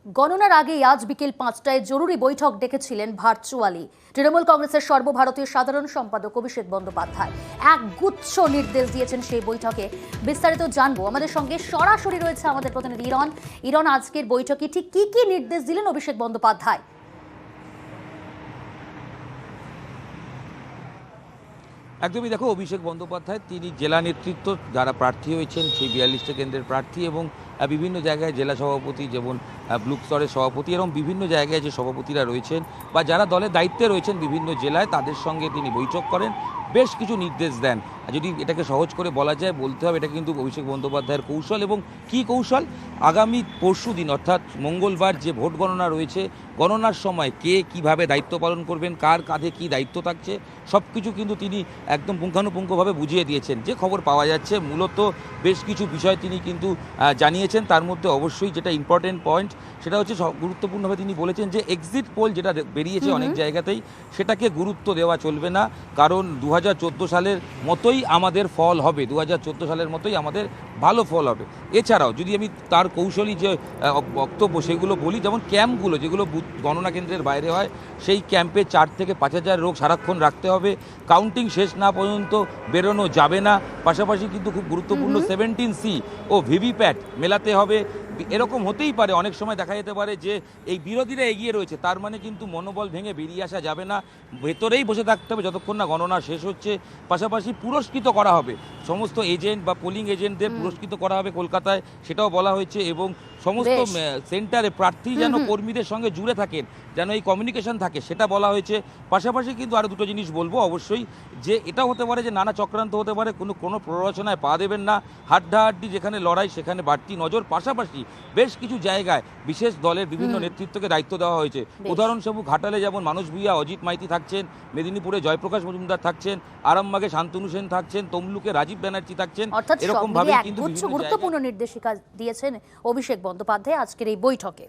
গণনার আগে আজ বিকেল 5টায় জরুরি বৈঠক ডেকেছিলেন ভার্চুয়ালি তৃণমূল কংগ্রেসের সর্বভারতীয় সাধারণ সম্পাদক অভিষেক বন্দ্যোপাধ্যায়। এক গুচ্ছ নির্দেশ দিয়েছেন সেই বৈঠকে। বিস্তারিত জানবো, আমাদের সঙ্গে সরাসরি রয়েছে আমাদের প্রতিনিধি ইরন। আজকের বৈঠকে ঠিক কি কি নির্দেশ দিলেন অভিষেক বন্দ্যোপাধ্যায়? একদমই দেখো, অভিষেক বন্দ্যোপাধ্যায় তিনি জেলা নেতৃত্ব যারা প্রার্থী হয়েছেন সেই 42টা কেন্দ্রের প্রার্থী এবং বিভিন্ন জায়গায় জেলা সভাপতি, যেমন ব্লক স্তরের সভাপতি এবং বিভিন্ন জায়গায় যে সভাপতিরা রয়েছেন বা যারা দলের দায়িত্বে রয়েছেন বিভিন্ন জেলায়, তাদের সঙ্গে তিনি বৈঠক করেন, বেশ কিছু নির্দেশ দেন। যদি এটাকে সহজ করে বলা যায়, বলতে হবে এটা কিন্তু অভিষেক বন্দ্যোপাধ্যায়ের কৌশল। এবং কি কৌশল? আগামী পরশু দিন অর্থাৎ মঙ্গলবার যে ভোট গণনা রয়েছে, গণনার সময় কে কিভাবে দায়িত্ব পালন করবেন, কার কাঁধে কী দায়িত্ব থাকছে, সব কিছু কিন্তু তিনি একদম পুঙ্খানুপুঙ্খভাবে বুঝিয়ে দিয়েছেন। যে খবর পাওয়া যাচ্ছে, মূলত বেশ কিছু বিষয় তিনি কিন্তু জানিয়েছেন। তার মধ্যে অবশ্যই যেটা ইম্পর্টেন্ট পয়েন্ট, সেটা হচ্ছে গুরুত্বপূর্ণভাবে তিনি বলেছেন যে এক্সিট পোল যেটা বেরিয়েছে অনেক জায়গাতেই, সেটাকে গুরুত্ব দেওয়া চলবে না, কারণ 2014 সালের মতোই আমাদের ফল হবে, 2014 সালের মতোই আমাদের ভালো ফল হবে। এছাড়াও যদি আমি তার কৌশলী যে বক্তব্য সেগুলো বলি, যেমন ক্যাম্পগুলো যেগুলো গণনা কেন্দ্রের বাইরে হয়, সেই ক্যাম্পে 4 থেকে 5,000 লোক সারাক্ষণ রাখতে হবে, কাউন্টিং শেষ না পর্যন্ত বেরোনো যাবে না। পাশাপাশি কিন্তু খুব গুরুত্বপূর্ণ 17C ও ভিভিপ্যাট মেলাতে হবে। এরকম হতেই পারে, অনেক সময় দেখা যেতে পারে যে এই বিরোধীরা এগিয়ে রয়েছে, তার মানে কিন্তু মনোবল ভেঙে বেরিয়ে আসা যাবে না, ভেতরেই বসে থাকতে হবে যতক্ষণ না গণনা শেষ হচ্ছে। পাশাপাশি পুরস্কৃত করা হবে সমস্ত এজেন্ট বা পোলিং এজেন্টদের, পুরস্কৃত করা হবে কলকাতায়, সেটাও বলা হয়েছে। এবং সমস্ত সেন্টারে প্রার্থী যেন কর্মীদের সঙ্গে জুড়ে থাকেন, যেন এই কমিউনিকেশন থাকে, সেটা বলা হয়েছে। পাশাপাশি কিন্তু আরও দুটো জিনিস বলবো অবশ্যই, যে এটা হতে পারে যে নানা চক্রান্ত হতে পারে, কোনো প্ররোচনায় পা দেবেন না, হাড্ডাহাড্ডি যেখানে লড়াই সেখানে বাড়তি নজর। পাশাপাশি বেশ কিছু জায়গায় বিশেষ দলের বিভিন্ন নেতৃত্বকে দায়িত্ব দেওয়া হয়েছে। উদাহরণস্বরূপ ঘাটালে যেমন মানুষ ভূঁইয়া, অজিত মাইতি থাকছেন, মেদিনীপুরে জয়প্রকাশ মজুমদার থাকছেন, আরামবাগে শান্তনু সেন থাকছেন, তমলুকে রাজীব ব্যানার্জি থাকছেন। এরকম ভাবে কিন্তু গুরুত্বপূর্ণ নির্দেশিকা দিয়েছেন অভিষেক বন্দ্যোপাধ্যায় আজকের এই বৈঠকে।